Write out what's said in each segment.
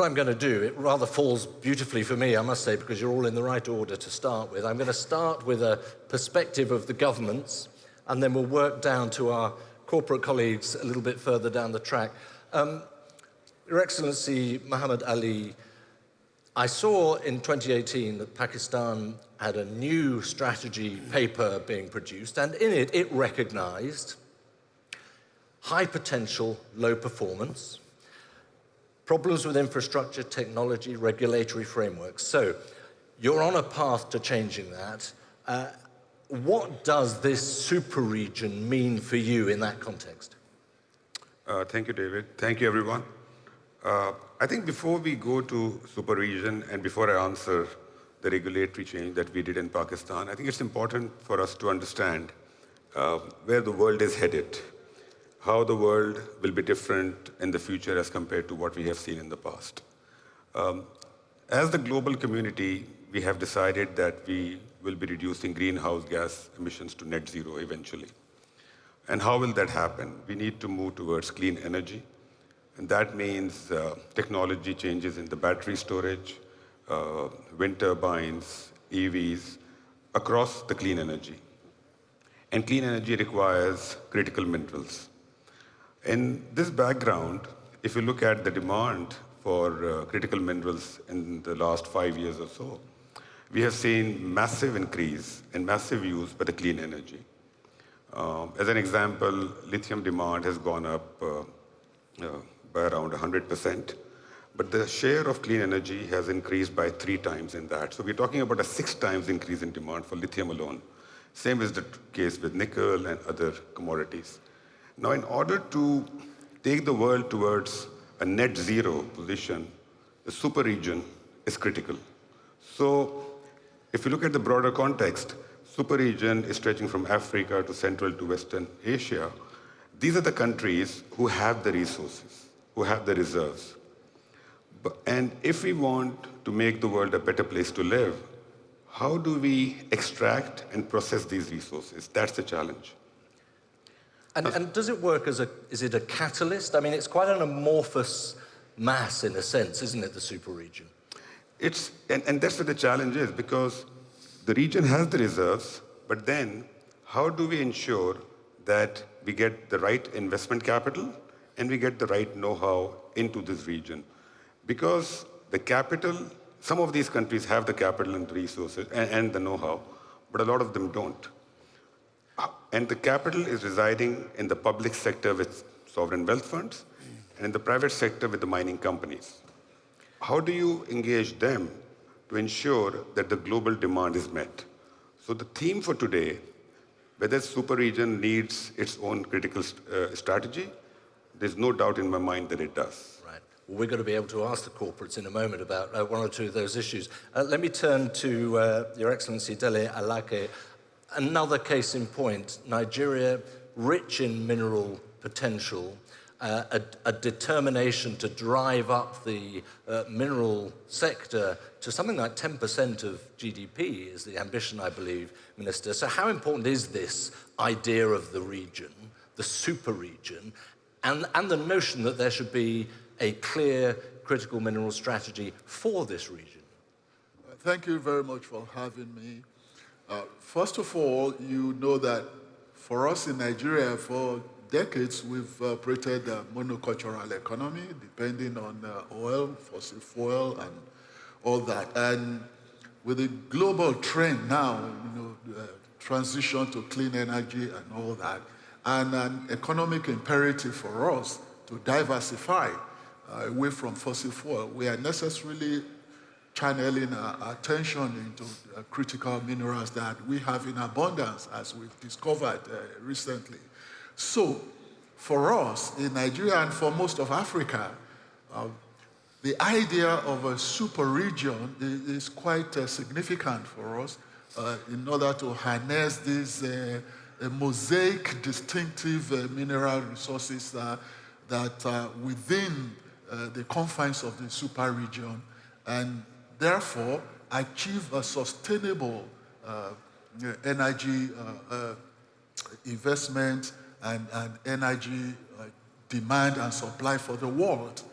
I'm going to do, it rather falls beautifully for me, I must say, because you're all in the right order to start with. I'm going to start with a perspective of the governments, and then we'll work down to our corporate colleagues a little bit further down the track. Your Excellency, Muhammad Ali, I saw in 2018 that Pakistan had a new strategy paper being produced, and in it, it recognized high potential, low performance, problems with infrastructure, technology, regulatory frameworks. So you're on a path to changing that. What does this super region mean for you in that context? Thank you, David. Thank you, everyone. I think before we go to super region and before I answer the regulatory change that we did in Pakistan, I think it's important for us to understand where the world is headed, how the world will be different in the future as compared to what we have seen in the past. As the global community, we have decided that we will be reducing greenhouse gas emissions to net zero eventually. And how will that happen? We need to move towards clean energy. And that means technology changes in the battery storage, wind turbines, EVs, across the clean energy. And clean energy requires critical minerals. In this background, if you look at the demand for critical minerals in the last 5 years or so, we have seen massive increase and massive use by the clean energy. As an example, lithium demand has gone up by around 100%, but the share of clean energy has increased by 3 times in that. So we're talking about a 6 times increase in demand for lithium alone. Same is the case with nickel and other commodities. Now, in order to take the world towards a net zero position, the super region is critical. So if you look at the broader context, super region is stretching from Africa to Central to Western Asia. These are the countries who have the resources, who have the reserves. And if we want to make the world a better place to live, how do we extract and process these resources? That's the challenge. And does it work as is it a catalyst? I mean, it's quite an amorphous mass in a sense, isn't it, the super region? And that's what the challenge is, because the region has the reserves, but then how do we ensure that we get the right investment capital and we get the right know-how into this region? Because the capital, some of these countries have the capital and the resources and the know-how, but a lot of them don't. And the capital is residing in the public sector with sovereign wealth funds and in the private sector with the mining companies. How do you engage them to ensure that the global demand is met? So the theme for today, whether super region needs its own critical strategy, there's no doubt in my mind that it does. Right. Well, we're going to be able to ask the corporates in a moment about 1 or 2 of those issues. Let me turn to Your Excellency Dele Alake. Another case in point, Nigeria, rich in mineral potential, a determination to drive up the mineral sector to something like 10% of GDP is the ambition, I believe, Minister. So how important is this idea of the region, the super region, and the notion that there should be a clear critical mineral strategy for this region? Thank you very much for having me. First of all, you know that for us in Nigeria, for decades, we've operated a monocultural economy, depending on oil, fossil fuel, and all that. And with the global trend now, transition to clean energy and all that, and an economic imperative for us to diversify away from fossil fuel, we are necessarily channeling our attention into critical minerals that we have in abundance, as we've discovered recently. So, for us in Nigeria and for most of Africa, the idea of a super region is quite significant for us in order to harness these mosaic distinctive mineral resources that are within the confines of the super region, and therefore achieve a sustainable energy investment and energy demand and supply for the world.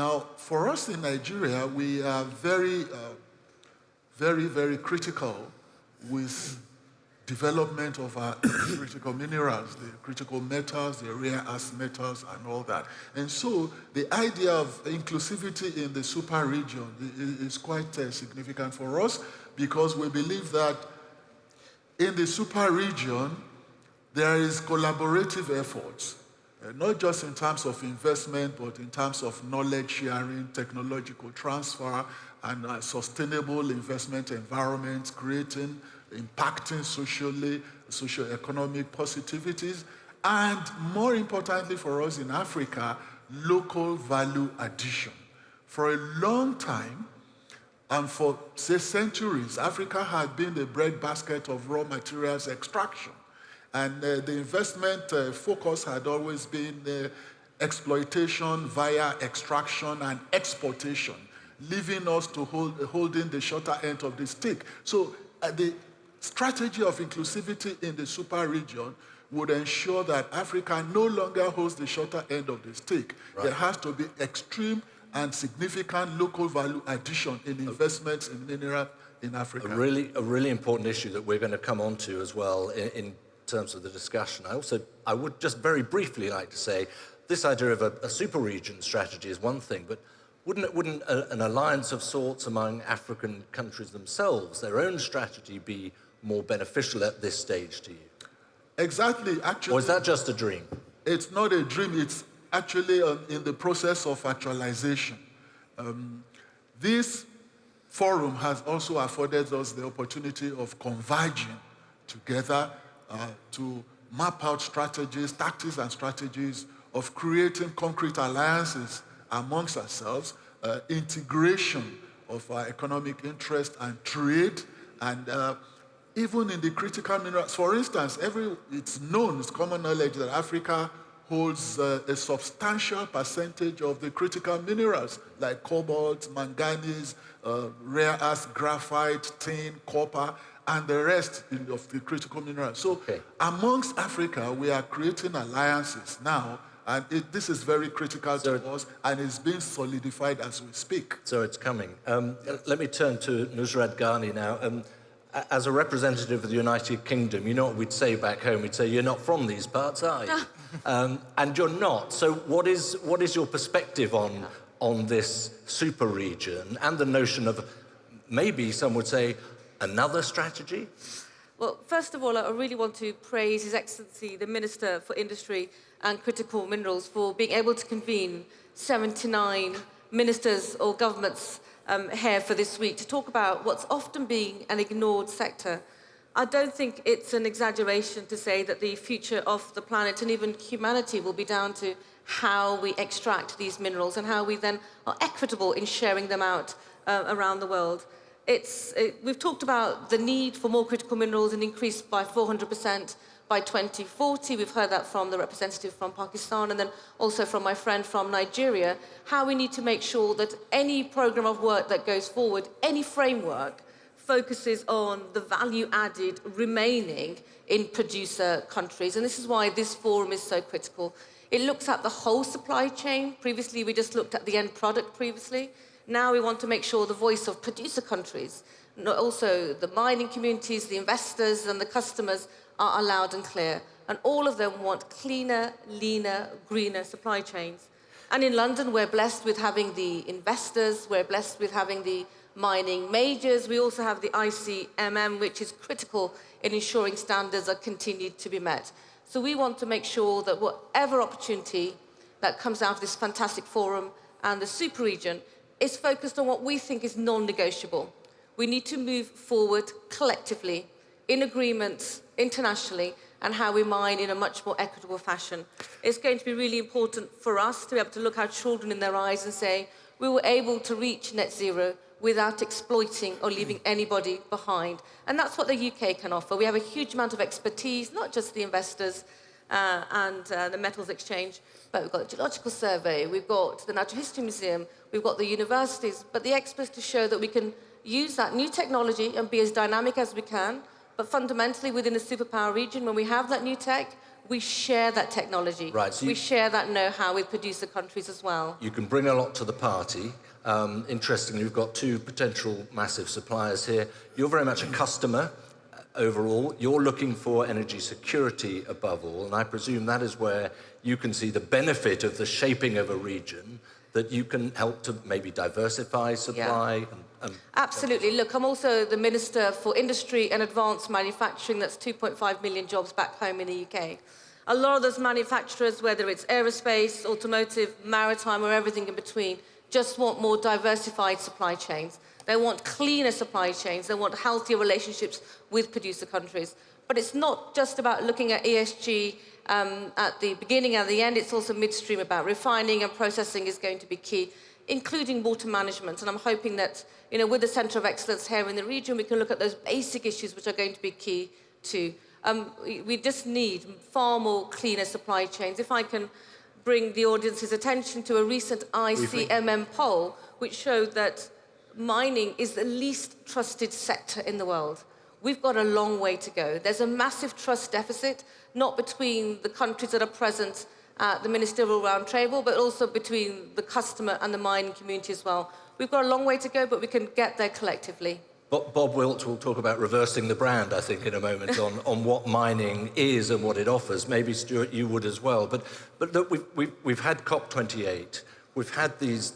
Now, for us in Nigeria, we are very, very critical with development of our critical minerals, the critical metals, the rare earth metals, and all that. And so the idea of inclusivity in the super region is quite significant for us, because we believe that in the super region, there is collaborative efforts, not just in terms of investment, but in terms of knowledge sharing, technological transfer, and sustainable investment environments, impacting socially, socio-economic positivities, and more importantly for us in Africa, local value addition. For a long time, and for, say, centuries, Africa had been the breadbasket of raw materials extraction. And the investment focus had always been exploitation via extraction and exportation, leaving us to holding the shorter end of the stick. So the strategy of inclusivity in the super region would ensure that Africa no longer holds the shorter end of the stick. Right. There has to be extreme and significant local value addition in investments in mineral in Africa. A really important issue that we're going to come on to as well in terms of the discussion. I would just very briefly like to say, this idea of a super region strategy is one thing, but wouldn't an alliance of sorts among African countries themselves, their own strategy, be more beneficial at this stage to you? Exactly, actually. Or is that just a dream? It's not a dream, it's actually in the process of actualization. This forum has also afforded us the opportunity of converging together to map out strategies, tactics and strategies of creating concrete alliances amongst ourselves, integration of our economic interest and trade, and even in the critical minerals. For instance, it's known, it's common knowledge that Africa holds a substantial percentage of the critical minerals like cobalt, manganese, rare earth, graphite, tin, copper, and the rest of the critical minerals. So amongst Africa, we are creating alliances now, and this is very critical to us, and it's being solidified as we speak. So it's coming. Let me turn to Nusrat Ghani now. As a representative of the United Kingdom, you know what we'd say back home? We'd say, you're not from these parts, are you? And you're not. So what is your perspective on this super region and the notion of, maybe some would say, another strategy? Well, first of all, I really want to praise His Excellency, the Minister for Industry and Critical Minerals, for being able to convene 79 ministers or governments here for this week to talk about what's often being an ignored sector. I don't think it's an exaggeration to say that the future of the planet and even humanity will be down to how we extract these minerals and how we then are equitable in sharing them out around the world. We've talked about the need for more critical minerals and increased by 400% by 2040. We've heard that from the representative from Pakistan and then also from my friend from Nigeria, how we need to make sure that any program of work that goes forward, any framework, focuses on the value added remaining in producer countries. And this is why this forum is so critical. It looks at the whole supply chain. Previously, we just looked at the end product previously. Now we want to make sure the voice of producer countries, also the mining communities, the investors and the customers are loud and clear. And all of them want cleaner, leaner, greener supply chains. And in London, we're blessed with having the investors, we're blessed with having the mining majors. We also have the ICMM, which is critical in ensuring standards are continued to be met. So we want to make sure that whatever opportunity that comes out of this fantastic forum and the super region is focused on what we think is non-negotiable. We need to move forward collectively, in agreements, internationally, and how we mine in a much more equitable fashion. It's going to be really important for us to be able to look our children in their eyes and say, we were able to reach net zero without exploiting or leaving anybody behind. And that's what the UK can offer. We have a huge amount of expertise, not just the investors and the metals exchange, but we've got the Geological Survey, we've got the Natural History Museum, we've got the universities, but the experts to show that we can use that new technology and be as dynamic as we can, but fundamentally within a superpower region, when we have that new tech, we share that technology. Right, so we share that know-how with producer countries as well. You can bring a lot to the party. Interestingly, we've got two potential massive suppliers here. You're very much a customer overall. You're looking for energy security above all, and I presume that is where you can see the benefit of the shaping of a region, that you can help to maybe diversify supply. Absolutely. Look, I'm also the Minister for Industry and Advanced Manufacturing. That's 2.5 million jobs back home in the UK. A lot of those manufacturers, whether it's aerospace, automotive, maritime, or everything in between, just want more diversified supply chains. They want cleaner supply chains. They want healthier relationships with producer countries. But it's not just about looking at ESG at the beginning and the end. It's also midstream about refining and processing is going to be key, including water management. And I'm hoping that, with the Centre of Excellence here in the region, we can look at those basic issues which are going to be key too. We just need far more cleaner supply chains. If I can bring the audience's attention to a recent ICMM poll, which showed that mining is the least trusted sector in the world. We've got a long way to go. There's a massive trust deficit, not between the countries that are present at the ministerial round table, but also between the customer and the mining community as well. We've got a long way to go, but we can get there collectively. Bob Wilt will talk about reversing the brand, I think, in a moment on what mining is and what it offers. Maybe, Stuart, you would as well. But look, we've had COP28. We've had these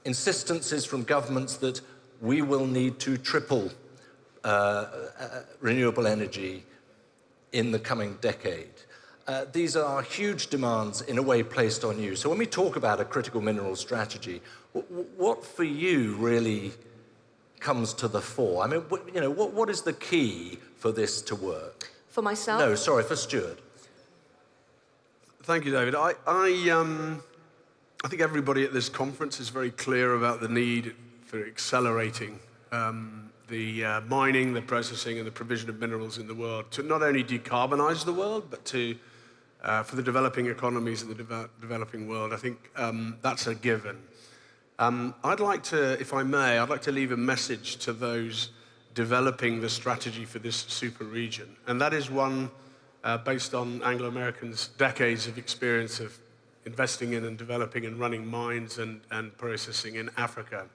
insistences from governments that we will need to triple renewable energy in the coming decade. These are huge demands, in a way, placed on you. So when we talk about a critical mineral strategy, what for you really comes to the fore? I mean, what is the key for this to work? For myself? No, sorry, for Stuart. Thank you, David. I think everybody at this conference is very clear about the need for accelerating the mining, the processing, and the provision of minerals in the world to not only decarbonize the world, but to for the developing economies in the developing world. I think that's a given. I'd like to, if I may, I'd like to leave a message to those developing the strategy for this super region. And that is one based on Anglo-Americans' decades of experience of investing in and developing and running mines and processing in Africa.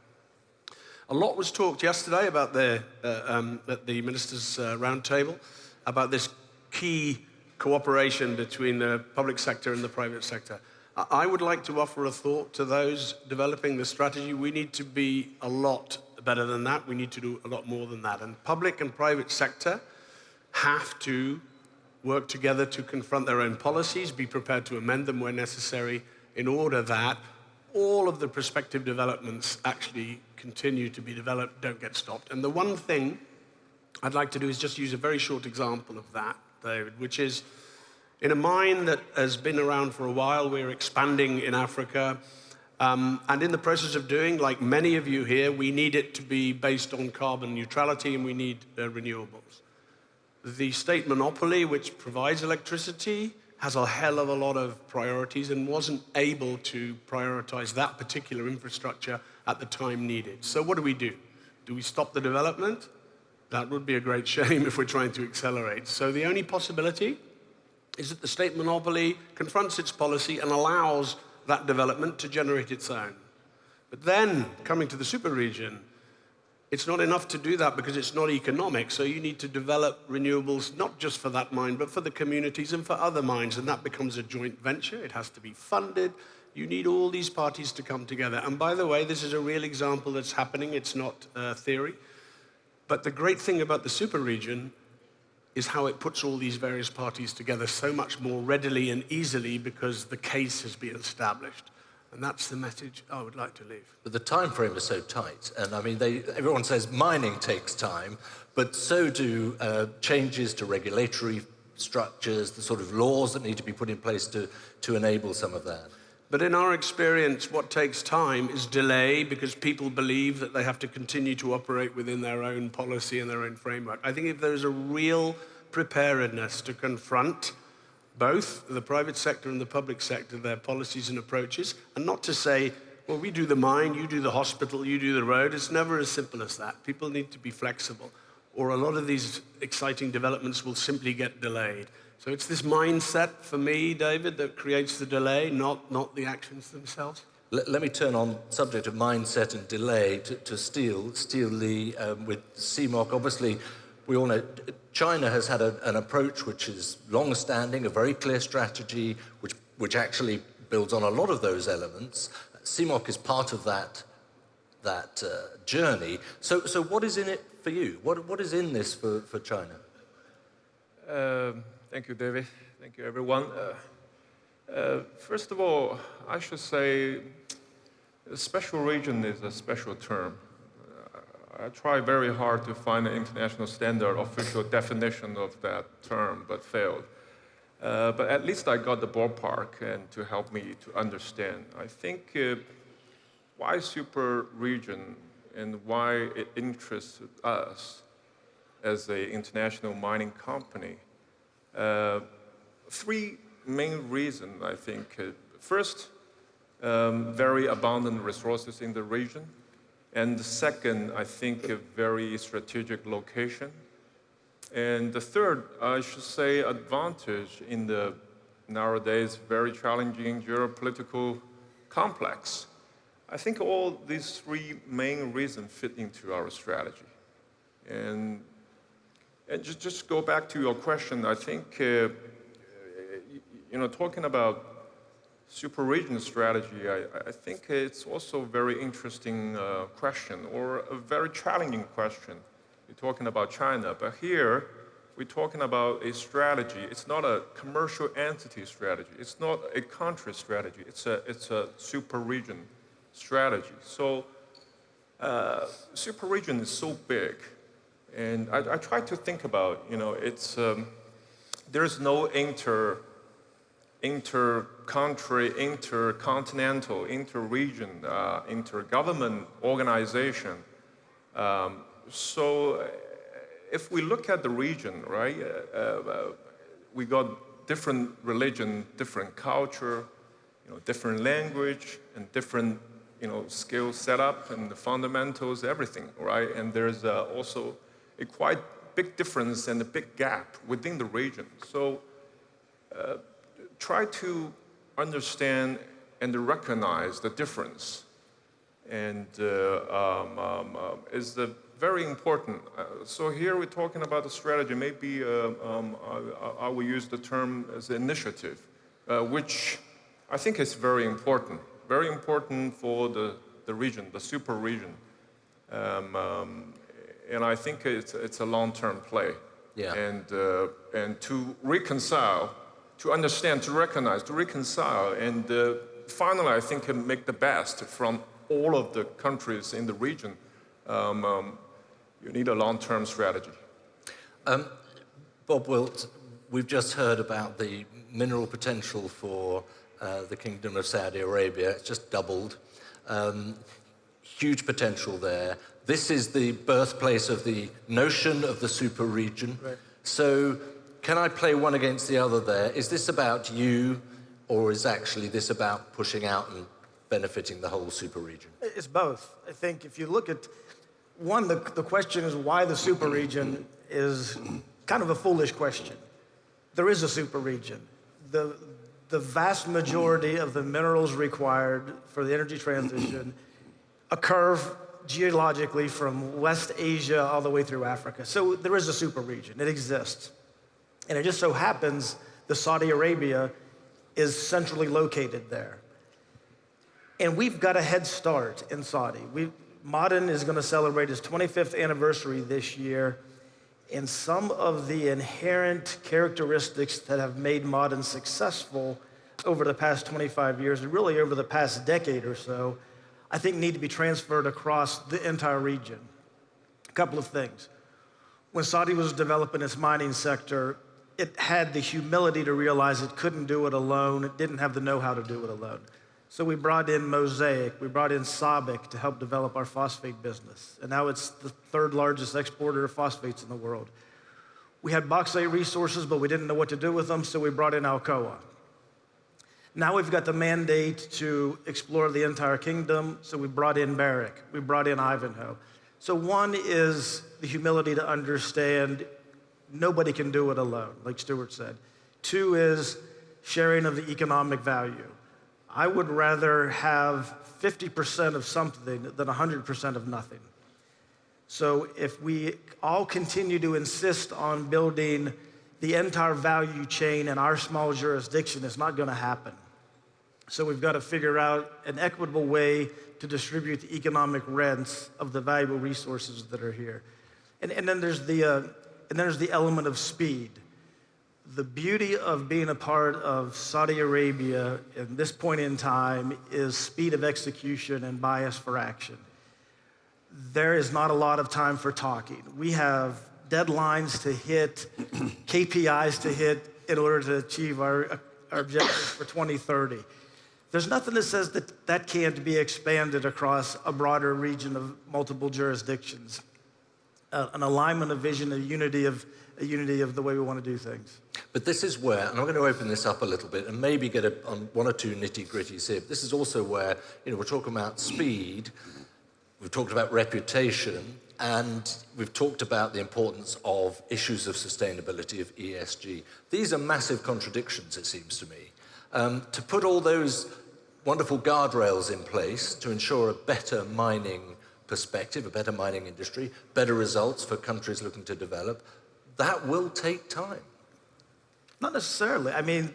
A lot was talked yesterday about at the Ministers' Roundtable about this key cooperation between the public sector and the private sector. I would like to offer a thought to those developing the strategy. We need to be a lot better than that. We need to do a lot more than that. And public and private sector have to work together to confront their own policies, be prepared to amend them where necessary, in order that all of the prospective developments actually continue to be developed, don't get stopped. And the one thing I'd like to do is just use a very short example of that, David, which is in a mine that has been around for a while. We're expanding in Africa, and in the process of doing, like many of you here, we need it to be based on carbon neutrality, and we need renewables. The state monopoly, which provides electricity, has a hell of a lot of priorities and wasn't able to prioritize that particular infrastructure at the time needed. So what do? Do we stop the development? That would be a great shame if we're trying to accelerate. So the only possibility is that the state monopoly confronts its policy and allows that development to generate its own. But then, coming to the super region, it's not enough to do that because it's not economic. So you need to develop renewables, not just for that mine, but for the communities and for other mines. And that becomes a joint venture. It has to be funded. You need all these parties to come together. And by the way, this is a real example that's happening. It's not theory. But the great thing about the super region is how it puts all these various parties together so much more readily and easily because the case has been established. And that's the message I would like to leave. But the time frame is so tight. And I mean, everyone says mining takes time, but so do changes to regulatory structures, the sort of laws that need to be put in place to enable some of that. But in our experience, what takes time is delay because people believe that they have to continue to operate within their own policy and their own framework. I think if there's a real preparedness to confront both the private sector and the public sector, their policies and approaches, and not to say, well, we do the mine, you do the hospital, you do the road. It's never as simple as that. People need to be flexible. or a lot of these exciting developments will simply get delayed. So it's this mindset for me, David, that creates the delay, not the actions themselves. Let me turn on subject of mindset and delay to Steel Lee with CMOC. Obviously, we all know China has had an approach which is long-standing, a very clear strategy, which actually builds on a lot of those elements. CMOC is part of that journey. So what is in it for you? What is in this for China? Thank you, David. Thank you, everyone. First of all, I should say a special region is a special term. I try very hard to find an international standard official definition of that term, but failed. But at least I got the ballpark and to help me to understand. I think why super region and why it interests us as an international mining company. Three main reasons, I think. First, very abundant resources in the region. And the second, I think, a very strategic location. And the third, I should say, advantage in the nowadays very challenging geopolitical complex. I think all these three main reasons fit into our strategy. And just go back to your question, I think, talking about super region strategy, I think it's also a very interesting question, or a very challenging question. You're talking about China, but here we're talking about a strategy. It's not a commercial entity strategy. It's not a country strategy. It's a super region strategy. So super region is so big, and I try to think about, it's there's no inter-country, intercontinental, inter-region, inter-government organization. So if we look at the region, right, we got different religion, different culture, different language, and different, skill setup and the fundamentals, everything, right? And there's also a quite big difference and a big gap within the region. So try to understand and recognize the difference, and is very important. So here we're talking about the strategy. Maybe I will use the term as initiative, which I think is very important for the region, the super region. And I think it's a long-term play. Yeah. And to reconcile, to understand, to recognize, to reconcile, and finally, I think, can make the best from all of the countries in the region. You need a long-term strategy. Bob Wilt, we've just heard about the mineral potential for the Kingdom of Saudi Arabia. It's just doubled. Huge potential there. This is the birthplace of the notion of the super region. Right. So can I play one against the other there? Is this about you, or is actually this about pushing out and benefiting the whole super region? It's both. I think if you look at, one, the question is why the super region is kind of a foolish question. There is a super region. The vast majority of the minerals required for the energy transition occur geologically from West Asia all the way through Africa. So there is a super region. It exists. And it just so happens that Saudi Arabia is centrally located there. And we've got a head start in Saudi. Ma'aden is going to celebrate its 25th anniversary this year. And some of the inherent characteristics that have made Ma'aden successful over the past 25 years, and really over the past decade or so, I think need to be transferred across the entire region. A couple of things. When Saudi was developing its mining sector, it had the humility to realize it couldn't do it alone. It didn't have the know-how to do it alone. So we brought in Mosaic, we brought in SABIC to help develop our phosphate business. And now it's the third largest exporter of phosphates in the world. We had bauxite resources, but we didn't know what to do with them, so we brought in Alcoa. Now we've got the mandate to explore the entire kingdom, so we brought in Barrick, we brought in Ivanhoe. So one is the humility to understand nobody can do it alone, like Stuart said. Two is sharing of the economic value. I would rather have 50% of something than 100% of nothing. So if we all continue to insist on building the entire value chain in our small jurisdiction, it's not going to happen. So we've got to figure out an equitable way to distribute the economic rents of the valuable resources that are here. And then there's the element of speed. The beauty of being a part of Saudi Arabia at this point in time is speed of execution and bias for action. There is not a lot of time for talking. We have deadlines to hit, KPIs to hit in order to achieve our objectives for 2030. There's nothing that says that that can't be expanded across a broader region of multiple jurisdictions. An alignment of vision, a unity of the way we want to do things. But this is where, and I'm going to open this up a little bit and maybe get on one or two nitty-gritties here, but this is also where, we're talking about speed, we've talked about reputation, and we've talked about the importance of issues of sustainability, of ESG. These are massive contradictions, it seems to me. To put all those wonderful guardrails in place to ensure a better mining perspective, a better mining industry, better results for countries looking to develop, that will take time. Not necessarily. I mean,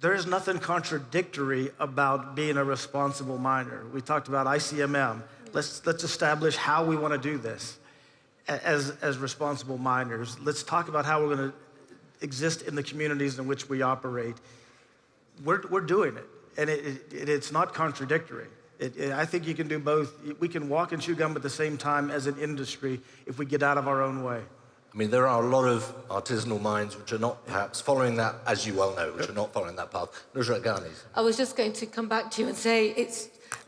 there's nothing contradictory about being a responsible miner. We talked about ICMM. Let's establish how we want to do this as responsible miners. Let's talk about how we're going to exist in the communities in which we operate. We're doing it, and it's not contradictory. I think you can do both. We can walk and chew gum at the same time as an industry if we get out of our own way. I mean, there are a lot of artisanal mines which are not perhaps following that, as you well know, which are not following that path. Nusrat Ghani. I was just going to come back to you and say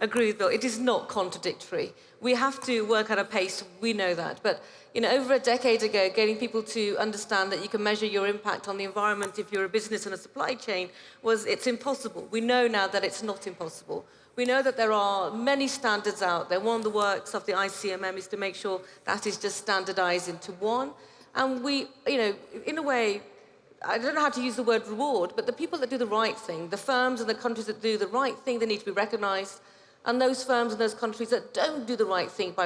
agree with Bill, it is not contradictory. We have to work at a pace, we know that. But, over a decade ago, getting people to understand that you can measure your impact on the environment if you're a business and a supply chain it's impossible. We know now that it's not impossible. We know that there are many standards out there. One of the works of the ICMM is to make sure that is just standardized into one. And we, in a way, I don't know how to use the word reward, but the people that do the right thing, the firms and the countries that do the right thing, they need to be recognized. And those firms and those countries that don't do the right thing by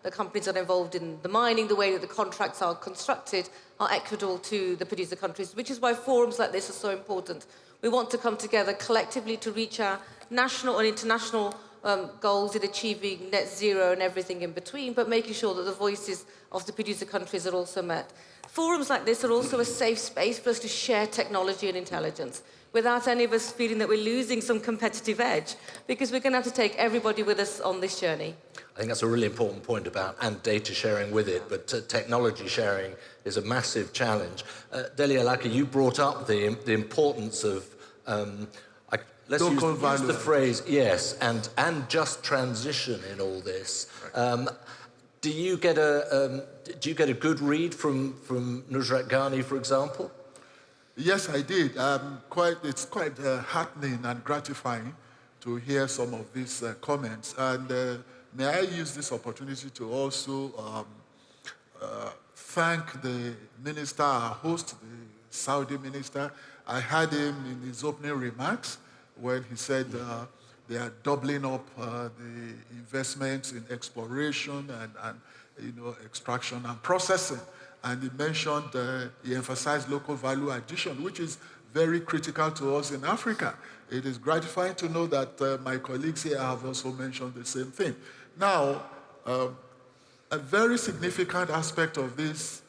the companies that are involved in the mining, the way that the contracts are constructed are equitable to the producer countries, which is why forums like this are so important. We want to come together collectively to reach our national and international goals in achieving net zero and everything in between, but making sure that the voices of the producer countries are also met. Forums like this are also a safe space for us to share technology and intelligence without any of us feeling that we're losing some competitive edge, because we're going to have to take everybody with us on this journey. I think that's a really important point and data sharing with it, but technology sharing is a massive challenge. Delia Laka, you brought up the importance of, let's use the phrase, yes, and just transition in all this. Do you get a good read from Nusrat Ghani, for example? Yes, I did. It's quite heartening and gratifying to hear some of these comments. And may I use this opportunity to also thank the minister, our host, the Saudi minister. I heard him in his opening remarks when he said They are doubling up the investments in exploration and extraction and processing. And he mentioned, he emphasized local value addition, which is very critical to us in Africa. It is gratifying to know that my colleagues here have also mentioned the same thing. Now, a very significant aspect of this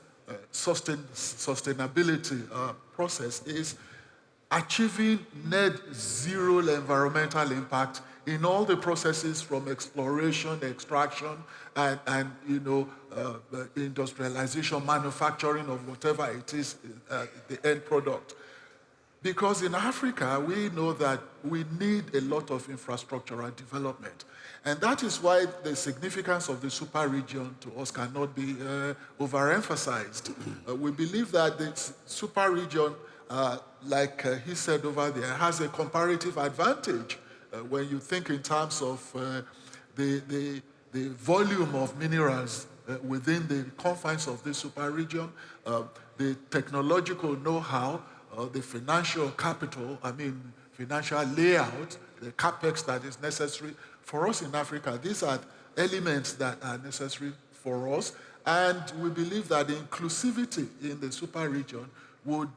sustainability process is achieving net zero environmental impact in all the processes from exploration, extraction, and industrialization, manufacturing of whatever it is, the end product. Because in Africa, we know that we need a lot of infrastructural development. And that is why the significance of the super region to us cannot be overemphasized. We believe that the super region, like he said over there, has a comparative advantage when you think in terms of the volume of minerals within the confines of the super region, the technological know-how, the financial capital, financial layout, the capex that is necessary for us in Africa. These are elements that are necessary for us. And we believe that inclusivity in the super region would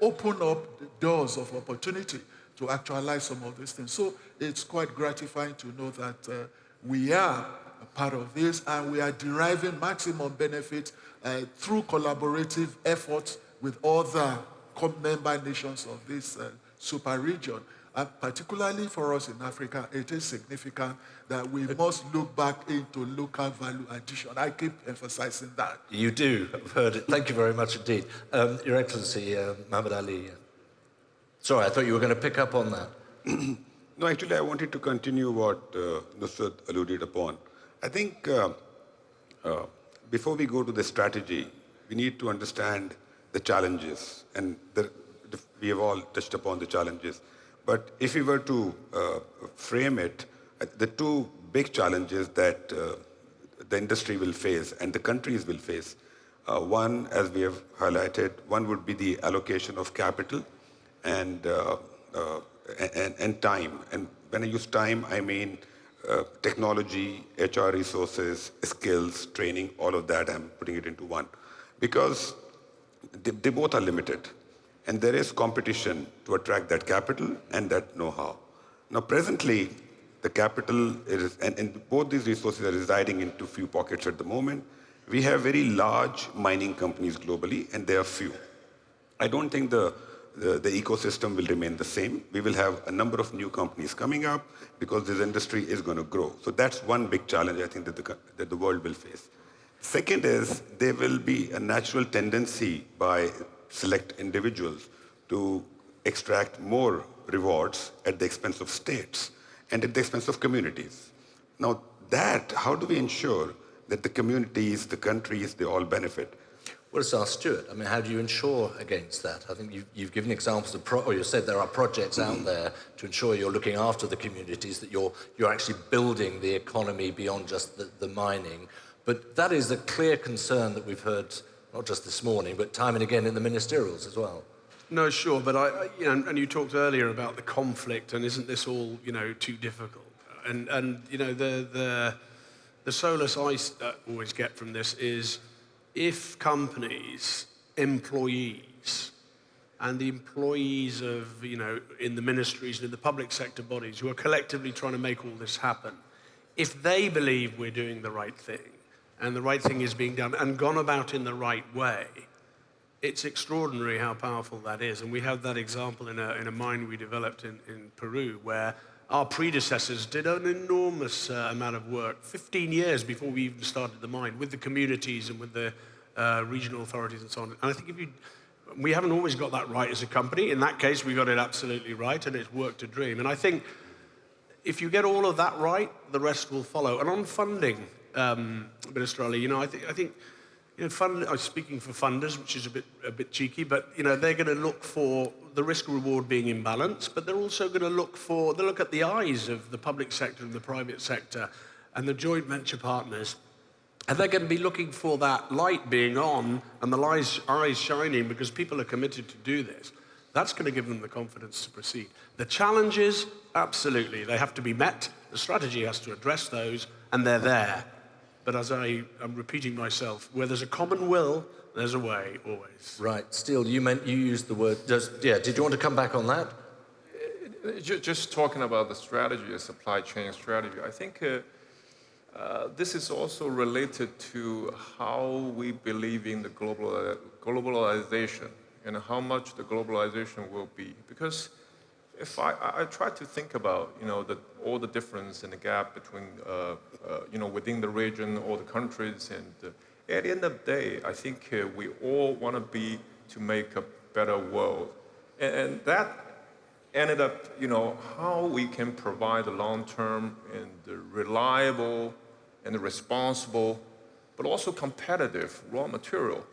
open up the doors of opportunity to actualize some of these things. So it's quite gratifying to know that we are a part of this and we are deriving maximum benefit through collaborative efforts with other member nations of this super region. And particularly for us in Africa, it is significant that we must look back into local value addition. I keep emphasizing that. You do. I've heard it. Thank you very much indeed. Your Excellency, Mohammed Ali. Sorry, I thought you were going to pick up on that. No, actually, I wanted to continue what Nusrat alluded upon. I think before we go to the strategy, we need to understand the challenges. And we have all touched upon the challenges. But if we were to frame it, the two big challenges that the industry will face and the countries will face, one, as we have highlighted, one would be the allocation of capital and time. And when I use time, I mean technology, HR resources, skills, training, all of that, I'm putting it into one. Because they both are limited. And there is competition to attract that capital and that know-how. Now, presently, the capital is, and both these resources are residing into few pockets at the moment. We have very large mining companies globally, and there are few. I don't think the ecosystem will remain the same. We will have a number of new companies coming up because this industry is going to grow. So that's one big challenge I think that the world will face. Second is there will be a natural tendency by select individuals to extract more rewards at the expense of states and at the expense of communities. Now how do we ensure that the communities, the countries, they all benefit? Well, it's asked Stuart. How do you ensure against that? I think you've given examples of, or you said there are projects out there to ensure you're looking after the communities, that you're actually building the economy beyond just the mining. But that is a clear concern that we've heard, not just this morning, but time and again in the ministerials as well. No, sure, but and you talked earlier about the conflict, and isn't this all too difficult? And the solace I always get from this is if companies, employees, and the employees of in the ministries and in the public sector bodies who are collectively trying to make all this happen, if they believe we're doing the right thing, and the right thing is being done and gone about in the right way, it's extraordinary how powerful that is. And we have that example in a mine we developed in Peru, where our predecessors did an enormous amount of work, 15 years before we even started the mine, with the communities and with the regional authorities and so on. And I think we haven't always got that right as a company. In that case, we got it absolutely right, and it's worked a dream. And I think if you get all of that right, the rest will follow. And on funding, Minister Ali, I think I'm speaking for funders, which is a bit cheeky, but they're going to look for the risk-reward being in balance, but they're also going to look at the eyes of the public sector and the private sector and the joint venture partners, and they're going to be looking for that light being on and the eyes shining because people are committed to do this. That's going to give them the confidence to proceed. The challenges, absolutely, they have to be met. The strategy has to address those, and they're there. But as I'm repeating myself, where there's a common will, there's a way, always. Right. Steele, you used the word, did you want to come back on that? Just talking about the strategy, a supply chain strategy, I think this is also related to how we believe in the globalization and how much the globalization will be. Because if I try to think about, all the difference and the gap between, within the region, all the countries, and at the end of the day, I think we all want to make a better world. And that ended up, how we can provide a long-term and reliable and responsible, but also competitive raw material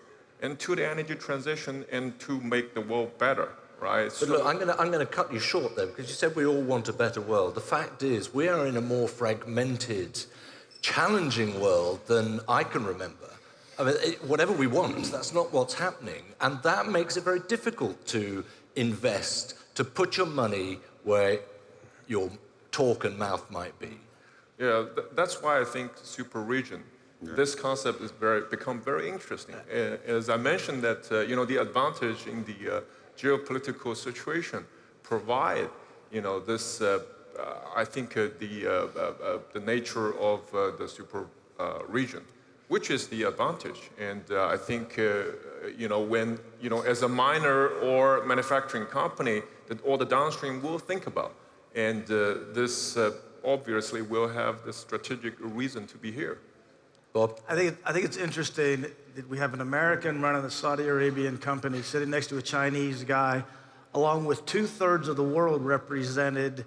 into the energy transition and to make the world better, right? But look, I'm going to cut you short there, because you said we all want a better world. The fact is, we are in a more fragmented, challenging world than I can remember. I mean, whatever we want, that's not what's happening. And that makes it very difficult to invest, to put your money where your talk and mouth might be. Yeah, that's why I think super region, this concept is become very interesting. As I mentioned that, the advantage in the geopolitical situation provide, this, I think the nature of the super region, which is the advantage. And I think, when, as a miner or manufacturing company, that all the downstream will think about. And this obviously will have the strategic reason to be here. Bob? I think it's interesting that we have an American running a Saudi Arabian company sitting next to a Chinese guy, along with 2/3 of the world represented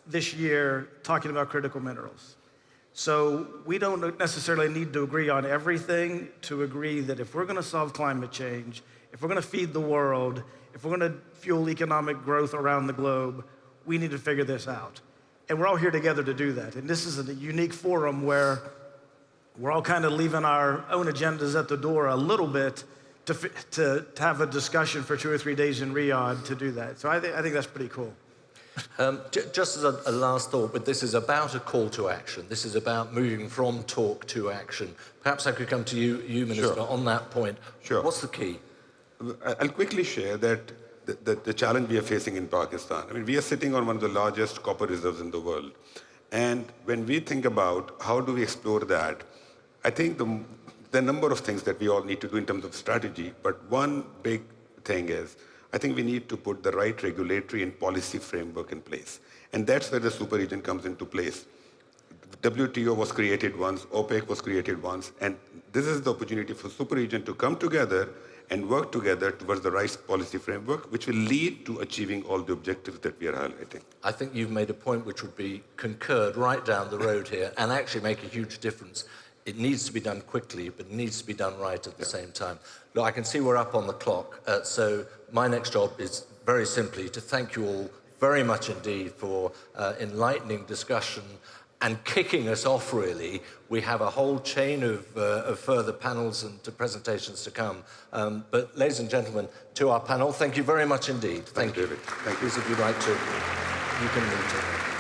this year talking about critical minerals. So we don't necessarily need to agree on everything to agree that if we're going to solve climate change, if we're going to feed the world, if we're going to fuel economic growth around the globe, we need to figure this out. And we're all here together to do that. And this is a unique forum where we're all kind of leaving our own agendas at the door a little bit to have a discussion for 2 or 3 days in Riyadh to do that. So I think that's pretty cool. Just as a last thought, but this is about a call to action. This is about moving from talk to action. Perhaps I could come to you, Minister, on that point. Sure. What's the key? I'll quickly share that the challenge we are facing in Pakistan. I mean, we are sitting on one of the largest copper reserves in the world. And when we think about how do we explore that, I think there are a number of things that we all need to do in terms of strategy. But one big thing is, I think we need to put the right regulatory and policy framework in place. And that's where the super region comes into place. WTO was created once, OPEC was created once, and this is the opportunity for super region to come together and work together towards the right policy framework, which will lead to achieving all the objectives that we are highlighting. I think you've made a point which would be concurred right down the road here and actually make a huge difference. It needs to be done quickly, but it needs to be done right at the same time. Look, I can see we're up on the clock, so my next job is very simply to thank you all very much indeed for enlightening discussion and kicking us off, really. We have a whole chain of further panels and presentations to come. But ladies and gentlemen, to our panel, thank you very much indeed. Thank you, David. Thank you. Please, if you'd like to, you can leave.